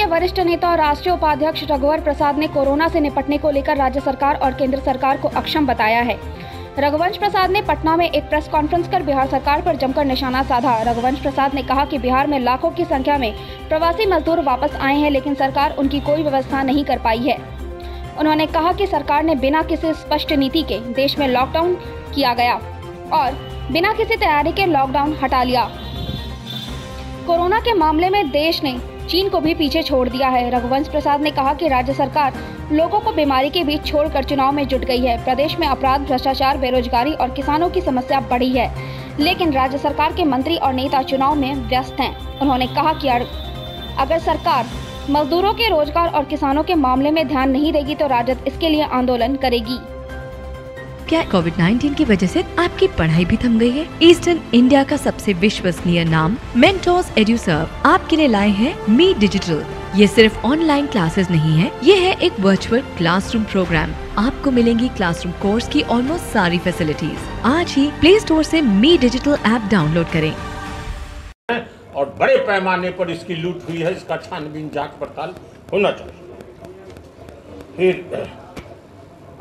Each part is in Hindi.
के वरिष्ठ नेता और राष्ट्रीय उपाध्यक्ष रघुवंश प्रसाद ने कोरोना से निपटने को लेकर राज्य सरकार और केंद्र सरकार को अक्षम बताया है। रघुवंश प्रसाद ने पटना में एक प्रेस कॉन्फ्रेंस कर बिहार सरकार पर जमकर निशाना साधा। रघुवंश प्रसाद ने कहा कि बिहार में लाखों की संख्या में प्रवासी मजदूर वापस आए हैं, लेकिन सरकार उनकी कोई व्यवस्था नहीं कर पाई है। उन्होंने कहा कि सरकार ने बिना किसी स्पष्ट नीति के देश में लॉकडाउन किया गया और बिना किसी तैयारी के लॉकडाउन हटा लिया। कोरोना के मामले में देश ने चीन को भी पीछे छोड़ दिया है। रघुवंश प्रसाद ने कहा कि राज्य सरकार लोगों को बीमारी के बीच छोड़कर चुनाव में जुट गई है। प्रदेश में अपराध, भ्रष्टाचार, बेरोजगारी और किसानों की समस्या बढ़ी है, लेकिन राज्य सरकार के मंत्री और नेता चुनाव में व्यस्त हैं। उन्होंने कहा कि अगर सरकार मजदूरों के रोजगार और किसानों के मामले में ध्यान नहीं देगी तो राजद इसके लिए आंदोलन करेगी। क्या कोविड-19 की वजह से आपकी पढ़ाई भी थम गई है? ईस्टर्न इंडिया का सबसे विश्वसनीय नाम मेंटोर्स एड्यूसर्व आपके लिए लाए हैं मी डिजिटल। ये सिर्फ ऑनलाइन क्लासेस नहीं है, ये है एक वर्चुअल क्लासरूम प्रोग्राम। आपको मिलेंगी क्लासरूम कोर्स की ऑलमोस्ट सारी फैसिलिटीज। आज ही प्ले स्टोर से मी डिजिटल ऐप डाउनलोड करें। और बड़े पैमाने पर इसकी लूट हुई है, इसका छानबीन जांच पड़ताल होना चाहिए। फिर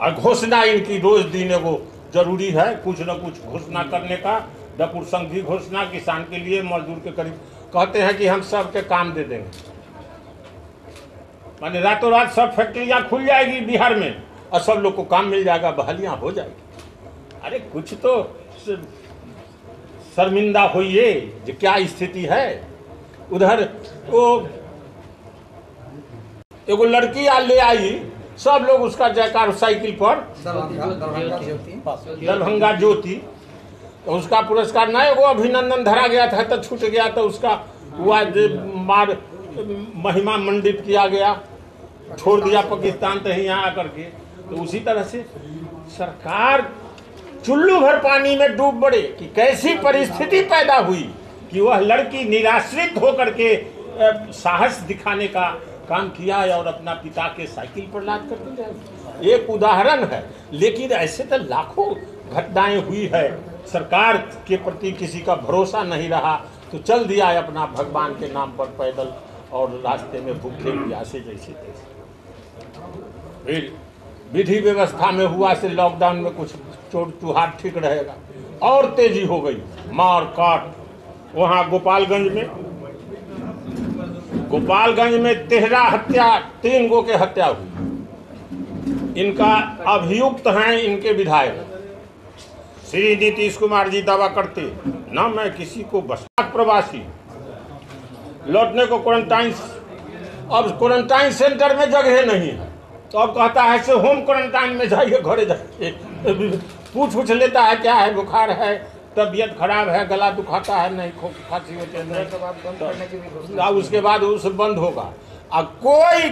घोषणा इनकी रोज दिन वो जरूरी है, कुछ न कुछ घोषणा करने का। डपुर संघ भी घोषणा किसान के लिए, मजदूर के करीब कहते हैं कि हम सबके काम दे देंगे। माने रातों रात सब फैक्ट्रियां खुल जाएगी बिहार में और सब लोग को काम मिल जाएगा, बहालियां हो जाएगी। अरे कुछ तो शर्मिंदा होइए जो क्या स्थिति है। उधर वो एगो लड़की ले आई, सब लोग उसका जयकार साइकिल पर, दरभंगा ज्योति, तो उसका पुरस्कार नहीं, वो अभिनंदन धरा गया था तो छूट गया, तो उसका हुआ मार महिमा मंडित किया गया, छोड़ दिया पाकिस्तान तो यहाँ आकर के। तो उसी तरह से सरकार चुल्लू भर पानी में डूब पड़े कि कैसी परिस्थिति पैदा हुई कि वह लड़की निराश्रित होकर के साहस दिखाने का काम किया और अपना पिता के साइकिल पर लाद कर दिया। एक उदाहरण है, लेकिन ऐसे तो लाखों घटनाएं हुई है। सरकार के प्रति किसी का भरोसा नहीं रहा तो चल दिया अपना भगवान के नाम पर पैदल और रास्ते में भूखे प्यासे जैसे तैसे। फिर विधि व्यवस्था में हुआ से लॉकडाउन में कुछ चोट चुहार ठीक रहेगा, और तेजी हो गई मार काट। वहाँ गोपालगंज में तेहरा हत्या, 3 गो के हत्या हुई। इनका अभियुक्त हैं इनके विधायक श्री नीतीश कुमार जी। दावा करते ना मैं किसी को बसा, प्रवासी लौटने को क्वारंटाइन, अब क्वारंटाइन सेंटर में जगह नहीं है तो अब कहता है से होम क्वारंटाइन में जाइए, घरे जाइए। पूछ लेता है क्या है, बुखार है, तबीयत खराब है, गला दुखाता है, नहीं खांसी होती है, उसके बाद उसे बंद होगा। अब कोई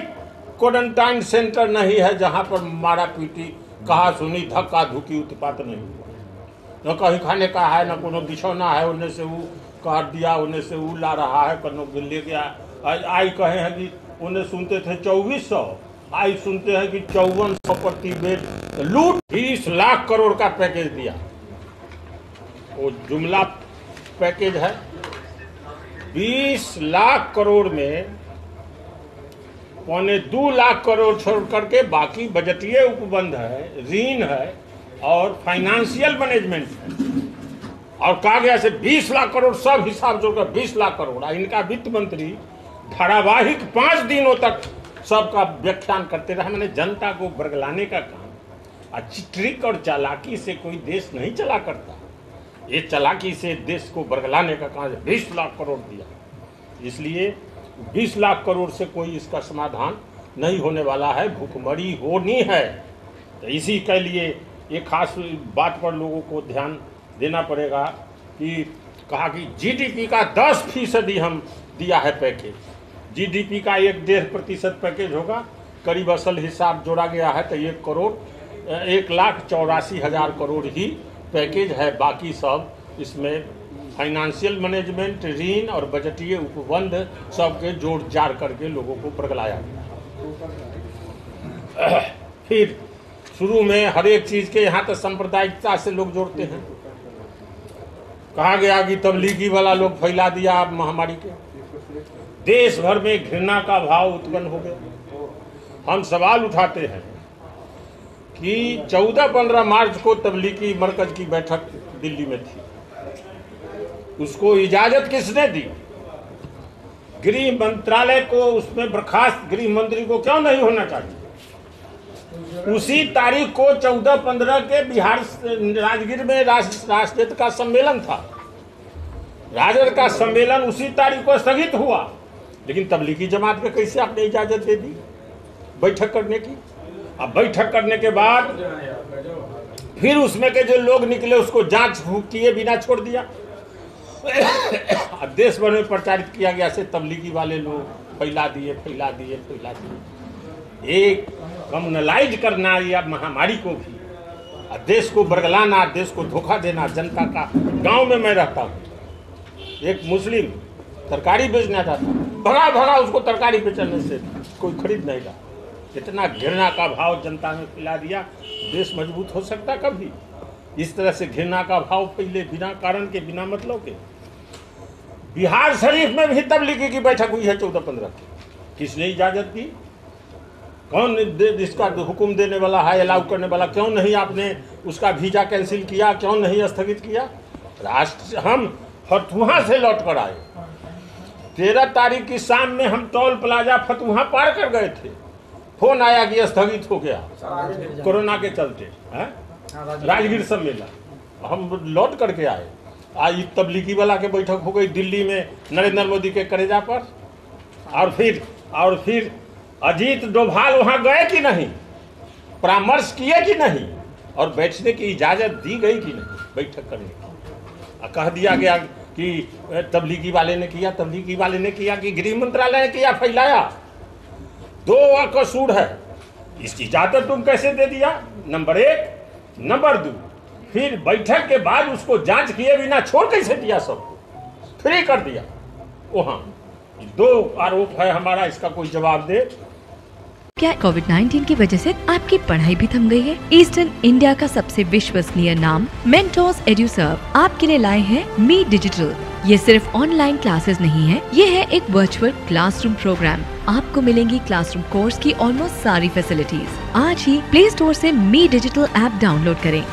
क्वारंटाइन सेंटर नहीं है जहां पर मारा पीटी, कहा सुनी, धक्का धुकी, उत्पात नहीं हुआ। न कहीं खाने का है, न कोनो बिछौना है, उन्हें से वो काट दिया, उन्हें से वो ला रहा है, कनो ले गया। आई कहे हैं कि उन्हें सुनते थे 2400, आई सुनते हैं कि 5400 प्रति बेड। लूट 20 लाख करोड़ का पैकेज दिया, वो जुमला पैकेज है। 20 लाख करोड़ में 2.25 लाख करोड़ छोड़ करके बाकी बजटीय उपबंध है, ऋण है और फाइनेंशियल मैनेजमेंट है। और कहा गया से 20 लाख करोड़ सब हिसाब जोड़कर 20 लाख करोड़। इनका वित्त मंत्री धारावाहिक 5 दिनों तक सबका व्याख्यान करते रहे। मैंने जनता को बरगलाने का काम, ट्रिक और चालाकी से कोई देश नहीं चला करता। ये चालाकी से देश को बरगलाने का काम 20 लाख करोड़ दिया, इसलिए 20 लाख करोड़ से कोई इसका समाधान नहीं होने वाला है, भूखमरी होनी है। तो इसी के लिए ये खास बात पर लोगों को ध्यान देना पड़ेगा कि कहा कि जीडीपी का 10% हम दिया है पैकेज। जीडीपी का 1.5% पैकेज होगा, करीब असल हिसाब जोड़ा गया है तो 1,84,000 करोड़ ही पैकेज है। बाकी सब इसमें फाइनेंशियल मैनेजमेंट, ऋण और बजटीय उपबंध सबके जोड़ जाड़ करके लोगों को बरगलाया गया। फिर शुरू में हर एक चीज के यहाँ तो सांप्रदायिकता से लोग जोड़ते हैं। कहा गया कि तबलीगी वाला लोग फैला दिया महामारी के। देश भर में घृणा का भाव उत्पन्न हो गया। हम सवाल उठाते हैं कि 14-15 मार्च को तबलीगी मरकज की बैठक दिल्ली में थी, उसको इजाजत किसने दी? गृह मंत्रालय को उसमें बर्खास्त गृह मंत्री को क्यों नहीं होना चाहिए? उसी तारीख को 14-15 के बिहार राजगीर में राष्ट्रहित का सम्मेलन था। राजद का सम्मेलन उसी तारीख को स्थगित हुआ, लेकिन तबलीगी जमात को कैसे आपने इजाजत दे दी बैठक करने की? अब बैठक करने के बाद फिर उसमें के जो लोग निकले उसको जांच किए बिना छोड़ दिया। अब देश भर में प्रचारित किया गया से तबलीगी वाले लोग फैला दिए। एक कम्युनलाइज करना या महामारी को भी, देश को बरगलाना, देश को धोखा देना जनता का। गांव में मैं रहता हूँ, एक मुस्लिम तरकारी बेचना चाहता, भगा उसको तरकारी बेचने से कोई खरीद नहीं रहा। इतना घृणा का भाव जनता में फैला दिया। देश मजबूत हो सकता कभी? इस तरह से घृणा का भाव फैले बिना कारण के, बिना मतलब के। बिहार शरीफ में भी तबलीगी की बैठक हुई है 14-15 की। किसने इजाजत दी? कौन इसका हुक्म देने वाला है, अलाउ करने वाला? क्यों नहीं आपने उसका वीजा कैंसिल किया? क्यों नहीं स्थगित किया? हम फतुहा से लौट कर आए। 13 तारीख की शाम में हम टोल प्लाजा फतुहा पार कर गए थे, फोन आया कि स्थगित हो गया कोरोना के चलते। राजगीर सम्मेलन हम लौट करके आए। आज तबलीगी वाला के बैठक हो गई दिल्ली में नरेंद्र मोदी के करेजा पर। और फिर अजीत डोभाल वहां गए कि नहीं, परामर्श किए कि नहीं, और बैठने की इजाजत दी गई कि नहीं बैठक करने की? कह दिया गया कि तबलीगी वाले ने किया कि गृह मंत्रालय ने किया, फैलाया। 2 कसूर है। इसकी इजाजत तुम कैसे दे दिया? नंबर 1। नंबर 2, फिर बैठक के बाद उसको जांच किए बिना छोड़ कैसे दिया? सबको फ्री कर दिया। वहां 2 आरोप है हमारा, इसका कोई जवाब दे। क्या कोविड-19 की वजह से आपकी पढ़ाई भी थम गई है? ईस्टर्न इंडिया का सबसे विश्वसनीय नाम मेंटोस एड्यूसर्व आपके लिए लाए हैं मी डिजिटल। ये सिर्फ ऑनलाइन क्लासेस नहीं है, ये है एक वर्चुअल क्लासरूम प्रोग्राम। आपको मिलेंगी क्लासरूम कोर्स की ऑलमोस्ट सारी फैसिलिटीज। आज ही प्ले स्टोर से मी डिजिटल ऐप डाउनलोड करें।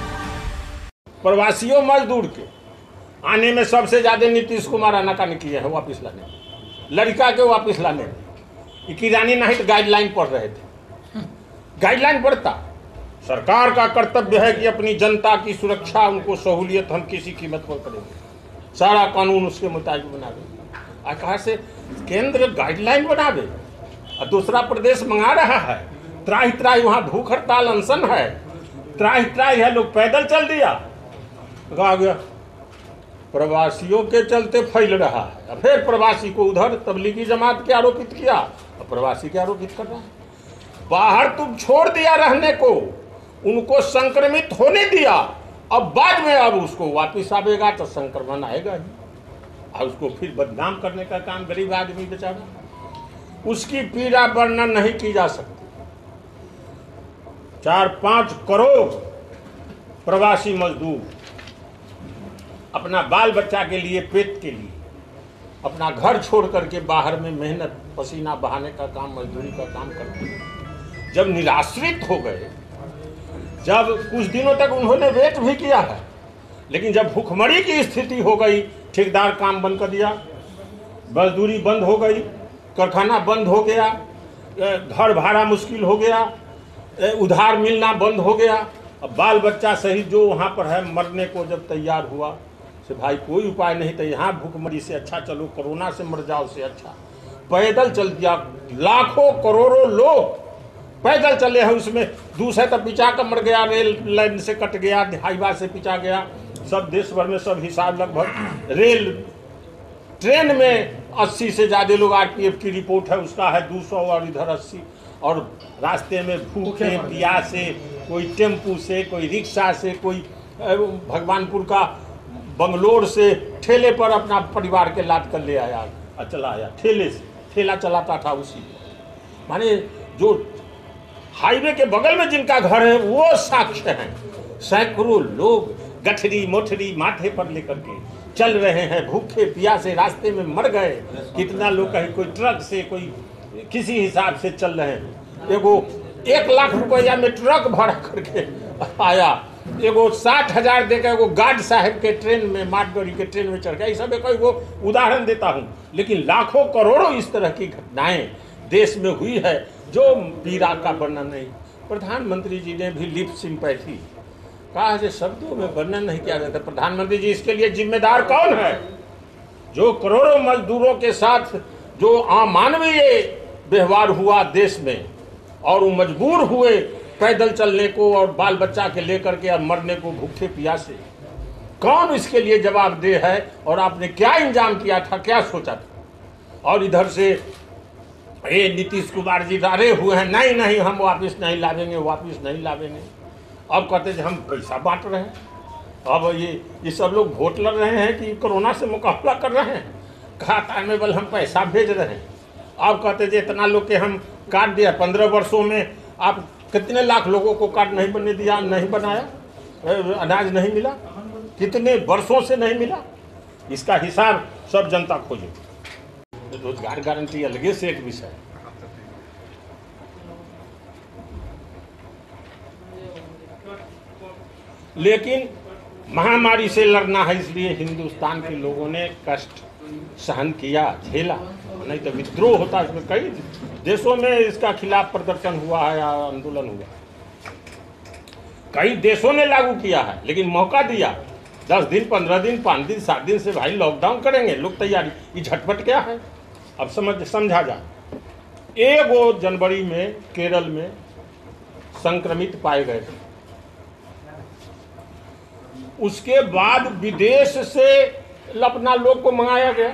प्रवासियों मजदूर के आने में सबसे ज्यादा नीतीश कुमार आनाकानी किए हैं वापिस लाने में, लड़का के वापिस लाने में। किरानी नहीं तो गाइडलाइन पढ़ रहे थे। गाइडलाइन पढ़ता। सरकार का कर्तव्य है कि अपनी जनता की सुरक्षा, उनको सहूलियत हम किसी कीमत पर करेंगे। सारा कानून उसके मुताबिक बनावे। कहा से केंद्र गाइडलाइन बनावे और दूसरा प्रदेश मंगा रहा है। त्राही वहाँ भूख हड़ताल अनशन है, त्राही है, लोग पैदल चल दिया। कहा गया प्रवासियों के चलते फैल रहा है। फिर प्रवासी को उधर तबलीगी जमात के आरोपित किया, और प्रवासी के आरोपित कर रहा है। बाहर तुम छोड़ दिया रहने को, उनको संक्रमित होने दिया, अब बाद में अब उसको वापिस आवेगा तो संक्रमण आएगा ही, और उसको फिर बदनाम करने का काम गरीब आदमी बेचारा, उसकी पीड़ा वर्णन नहीं की जा सकती। 4-5 करोड़ प्रवासी मजदूर अपना बाल बच्चा के लिए, पेट के लिए अपना घर छोड़ करके बाहर में मेहनत पसीना बहाने का काम, मजदूरी का काम करते हैं। जब निराश्रित हो गए, जब कुछ दिनों तक उन्होंने वेट भी किया है, लेकिन जब भूखमरी की स्थिति हो गई, ठेकेदार काम बंद कर दिया, मजदूरी बंद हो गई, कारखाना बंद हो गया, घर भाड़ा मुश्किल हो गया, उधार मिलना बंद हो गया। अब बाल बच्चा सहित जो वहाँ पर है मरने को जब तैयार हुआ, से भाई कोई उपाय नहीं था, यहाँ भूखमरी से अच्छा चलो कोरोना से मर जाओ से अच्छा पैदल चल दिया। लाखों करोड़ों लोग पैदल चले हैं, उसमें दूसरे तो पिछा कर मर गया, रेल लाइन से कट गया, हाईवा से पिछा गया, सब देश भर में सब हिसाब लगभग। रेल ट्रेन में 80 से ज़्यादा लोग, RPF की रिपोर्ट है उसका है 200 और इधर 80, और रास्ते में भूखे प्यासे, कोई टेम्पू से, कोई रिक्शा से, कोई भगवानपुर का बंगलोर से ठेले पर अपना परिवार के लाद कर ले आया, चला आया ठेले से, ठेला चलाता था उसी। माने जो हाईवे के बगल में जिनका घर है वो साक्ष्य हैं। सैकड़ों लोग गठरी मोठरी माथे पर लेकर के चल रहे हैं, भूखे प्यासे रास्ते में मर गए, कितना लोग कहीं कोई ट्रक से, कोई किसी हिसाब से चल रहे हैं। एगो 1 लाख रुपया में ट्रक भाड़ा करके आया, एगो 60,000 देकर एगो गार्ड साहब के ट्रेन में, मालगाड़ी के ट्रेन में चढ़ गया। ये सब एगो उदाहरण देता हूँ, लेकिन लाखों करोड़ों इस तरह की घटनाएं देश में हुई है जो पीड़ा का वर्णन नहीं। प्रधानमंत्री जी ने भी लिप सिंपैथी कहा है, शब्दों में वर्णन नहीं किया जाता। प्रधानमंत्री जी इसके लिए जिम्मेदार कौन है? जो करोड़ों मजदूरों के साथ जो अमानवीय व्यवहार हुआ देश में, और वो मजबूर हुए पैदल चलने को और बाल बच्चा के लेकर के, और मरने को भूखे प्यासे, कौन इसके लिए जवाबदेह है? और आपने क्या इंतजाम किया था, क्या सोचा था? और इधर से ये नीतीश कुमार जी डरे हुए हैं, नहीं नहीं हम वापस नहीं लावेंगे, वापस नहीं लावेंगे। अब कहते हैं हम पैसा बांट रहे हैं। अब ये सब लोग वोट लड़ रहे हैं कि कोरोना से मुकाबला कर रहे हैं, खाता में बल हम पैसा भेज रहे हैं। अब कहते हैं इतना लोग के हम कार्ड दिया, 15 वर्षों में आप कितने लाख लोगों को कार्ड नहीं बनने दिया, नहीं बनाया, अनाज नहीं मिला, कितने वर्षों से नहीं मिला, इसका हिसाब सब जनता खोजे। रोजगार गारंटी अलगे से एक विषय, लेकिन महामारी से लड़ना है, इसलिए हिंदुस्तान के लोगों ने कष्ट सहन किया, झेला, नहीं तो विद्रोह होता। इसमें कई देशों में इसका खिलाफ प्रदर्शन हुआ है, आंदोलन हुआ, कई देशों ने लागू किया है, लेकिन मौका दिया 10 दिन, 15 दिन, 5 दिन, 7 दिन से भाई लॉकडाउन करेंगे लोग, तैयारी। ये झटपट क्या है? अब समझा जा। 1 जनवरी में केरल में संक्रमित पाए गए थे, उसके बाद विदेश से अपना लोग को मंगाया गया,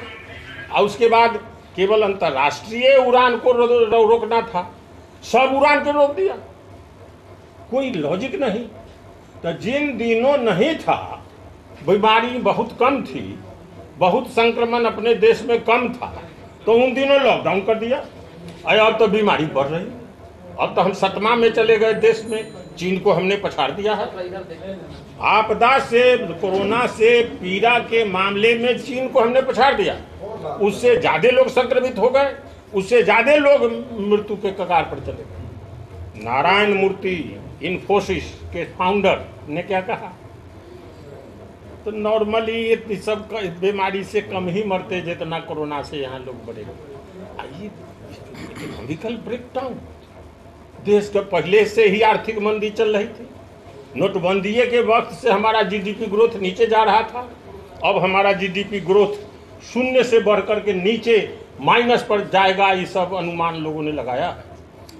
और उसके बाद केवल अंतर्राष्ट्रीय उड़ान को रोकना था, सब उड़ान को रोक दिया। कोई लॉजिक नहीं। तो जिन दिनों नहीं था, बीमारी बहुत कम थी, बहुत संक्रमण अपने देश में कम था, तो उन दिनों लॉकडाउन कर दिया। अब तो बीमारी बढ़ रही, अब तो हम 7वां में चले गए देश में, चीन को हमने पछाड़ दिया है। आपदा से, कोरोना से पीड़ा के मामले में चीन को हमने पछाड़ दिया, उससे ज्यादा लोग संक्रमित हो गए, उससे ज्यादा लोग मृत्यु के कगार पर चले गए। नारायण मूर्ति, इन्फोसिस के फाउंडर, ने क्या कहा? तो नॉर्मली ये सब बीमारी से कम ही मरते जितना कोरोना से यहाँ लोग बढ़े। इकोनॉमिकल ब्रेकडाउन, देश के पहले से ही आर्थिक मंदी चल रही थी, नोटबंदी के वक्त से हमारा जीडीपी ग्रोथ नीचे जा रहा था, अब हमारा जीडीपी ग्रोथ 0 से बढ़कर के नीचे माइनस पर जाएगा, ये सब अनुमान लोगों ने लगाया है।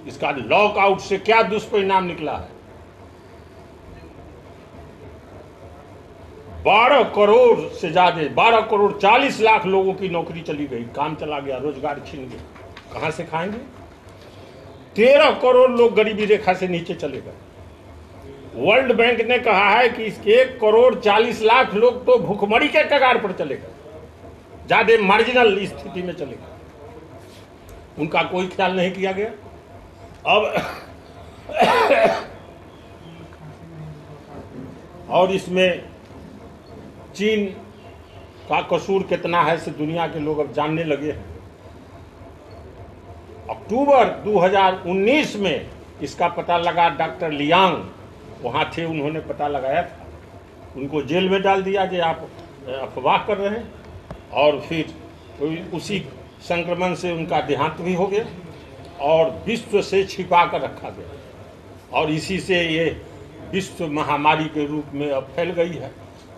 इसका लॉकआउट से क्या दुष्परिणाम निकला है? 12 करोड़ से ज्यादा, 12 करोड़ 40 लाख लोगों की नौकरी चली गई, काम चला गया, रोजगार छीन गए, कहां से खाएंगे? 13 करोड़ लोग गरीबी रेखा से नीचे चले गए। वर्ल्ड बैंक ने कहा है कि 1 करोड़ 40 लाख लोग तो भूखमरी के कगार पर चले गए, ज्यादा मार्जिनल स्थिति में चले गए, उनका कोई ख्याल नहीं किया गया। अब और इसमें चीन का कसूर कितना है से दुनिया के लोग अब जानने लगे हैं। अक्टूबर 2019 में इसका पता लगा, डॉक्टर लियांग वहाँ थे, उन्होंने पता लगाया था, उनको जेल में डाल दिया कि आप अफवाह कर रहे हैं, और फिर उसी संक्रमण से उनका देहांत भी हो गया और विश्व से छिपा कर रखा गया, और इसी से ये विश्व महामारी के रूप में अब फैल गई है।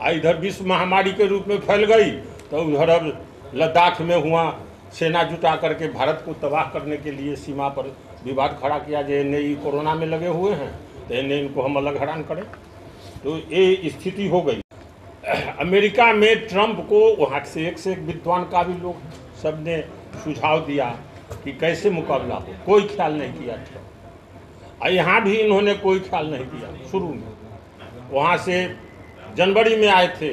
इधर विश्व महामारी के रूप में फैल गई तो उधर अब लद्दाख में हुआ, सेना जुटा करके भारत को तबाह करने के लिए सीमा पर विवाद खड़ा किया, जो इन्हें कोरोना में लगे हुए हैं तो इन्हें इनको हम अलग हैरान करें, तो ये स्थिति हो गई। अमेरिका में ट्रंप को वहाँ से एक विद्वान का भी लोग सब ने सुझाव दिया कि कैसे मुकाबला हो, कोई ख्याल नहीं किया था। यहाँ भी इन्होंने कोई ख्याल नहीं किया शुरू में। वहाँ से जनवरी में आए थे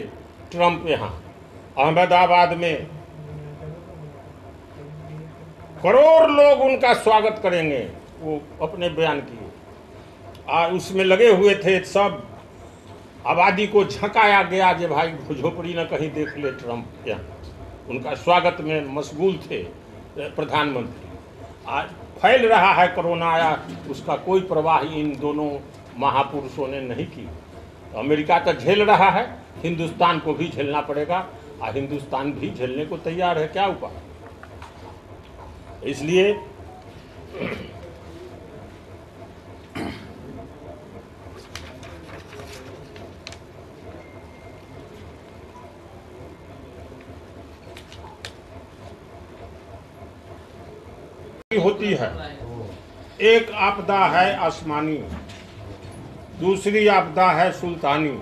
ट्रंप यहाँ अहमदाबाद में, करोड़ लोग उनका स्वागत करेंगे, वो अपने बयान किए, और उसमें लगे हुए थे सब आबादी को झकाया गया कि भाई झोपड़ी न कहीं देख ले ट्रंप के यहाँ। उनका स्वागत में मशगूल थे प्रधानमंत्री। आज फैल रहा है कोरोना आया, उसका कोई परवाह इन दोनों महापुरुषों ने नहीं की। तो अमेरिका तो झेल रहा है, हिंदुस्तान को भी झेलना पड़ेगा और हिंदुस्तान भी झेलने को तैयार है। क्या उपाय? इसलिए होती है, एक आपदा है आसमानी, दूसरी आपदा है सुल्तानी।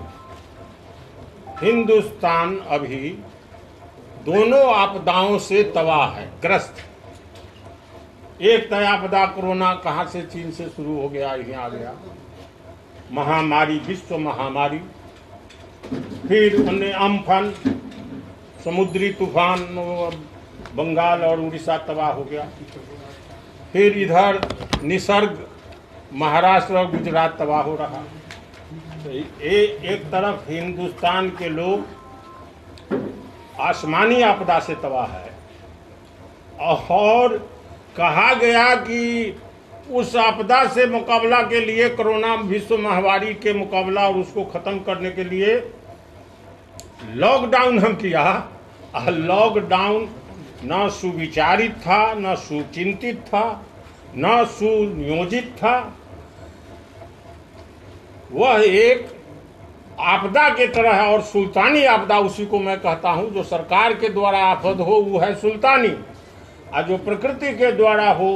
हिंदुस्तान अभी दोनों आपदाओं से तबाह है, ग्रस्त। एक तो आपदा कोरोना कहाँ से, चीन से शुरू हो गया, यहाँ आ गया महामारी, विश्व महामारी। फिर उन्हें अम्फन, समुद्री तूफान, बंगाल और उड़ीसा तबाह हो गया। फिर इधर निसर्ग, महाराष्ट्र और गुजरात तबाह हो रहा। तो एक तरफ हिंदुस्तान के लोग आसमानी आपदा से तबाह है, और कहा गया कि उस आपदा से मुकाबला के लिए, कोरोना विश्व महामारी के मुकाबला और उसको खत्म करने के लिए लॉकडाउन हम किया। लॉकडाउन न सुविचारित था, न सुचिंतित था, न सुनियोजित था। वह एक आपदा के तरह है, और सुल्तानी आपदा उसी को मैं कहता हूं। जो सरकार के द्वारा आफत हो वो है सुल्तानी, और जो प्रकृति के द्वारा हो,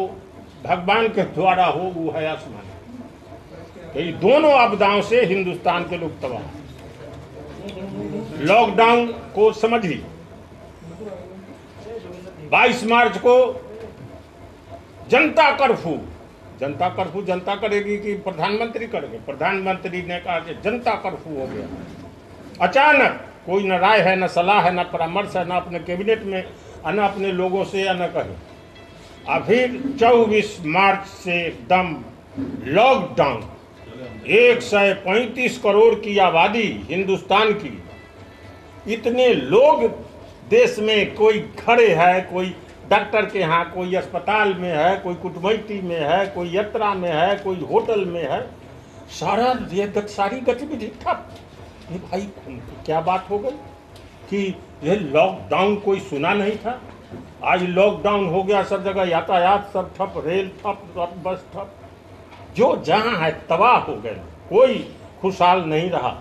भगवान के द्वारा हो, वो है आसमानी। तो ये दोनों आपदाओं से हिंदुस्तान के लोग तबाह हैं। लॉकडाउन को समझिए, 22 मार्च को जनता कर्फ्यू, जनता कर्फ्यू जनता करेगी कि प्रधानमंत्री करेंगे? प्रधानमंत्री ने कहा कि जनता कर्फ्यू हो गया। अचानक कोई न राय है, न सलाह है, न परामर्श है, न अपने कैबिनेट में, न अपने लोगों से, न कहीं। और फिर 24 मार्च से एकदम लॉकडाउन। 135 करोड़ की आबादी हिंदुस्तान की, इतने लोग देश में, कोई खड़े है, कोई डॉक्टर के यहाँ, कोई अस्पताल में है, कोई कुटुंबी में है, कोई यात्रा में है, कोई होटल में है, सारी गतिविधि ठप। ये भाई क्या बात हो गई कि ये लॉकडाउन कोई सुना नहीं था, आज लॉकडाउन हो गया, सब जगह यातायात सब ठप, रेल ठप, सब बस ठप। जो जहाँ है तबाह हो गए, कोई खुशहाल नहीं रहा,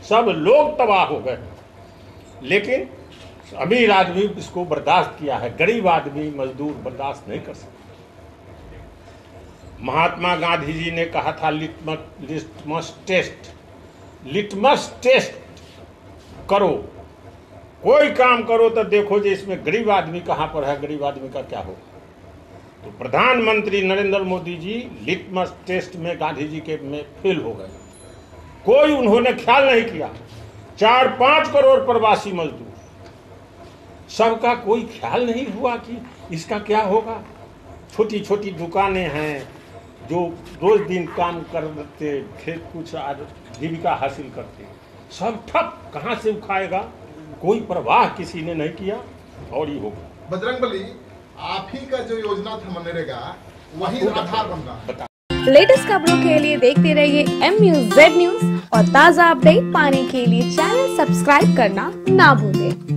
सब लोग तबाह हो गए। लेकिन अमीर आदमी इसको बर्दाश्त किया है, गरीब आदमी, मजदूर बर्दाश्त नहीं कर सकते। महात्मा गांधी जी ने कहा था लिटमस टेस्ट करो, कोई काम करो तो देखो जो इसमें गरीब आदमी कहाँ पर है, गरीब आदमी का क्या होगा। तो प्रधानमंत्री नरेंद्र मोदी जी लिटमस टेस्ट में गांधी जी के में फेल हो गए। कोई उन्होंने ख्याल नहीं किया। 4-5 करोड़ प्रवासी मजदूर, सबका कोई ख्याल नहीं हुआ कि इसका क्या होगा। छोटी छोटी दुकानें हैं जो रोज दिन काम करते, खेत कुछ जीविका हासिल करते, सब ठप, कहाँ से उखाएगा, कोई परवाह किसी ने नहीं किया, और ये होगा। बजरंगबली, आप ही का जो योजना था मनरेगा, वही आधार बन रहा है। लेटेस्ट खबरों के लिए देखते रहिए MUZ न्यूज, और ताज़ा अपडेट पाने के लिए चैनल सब्सक्राइब करना ना भूलें।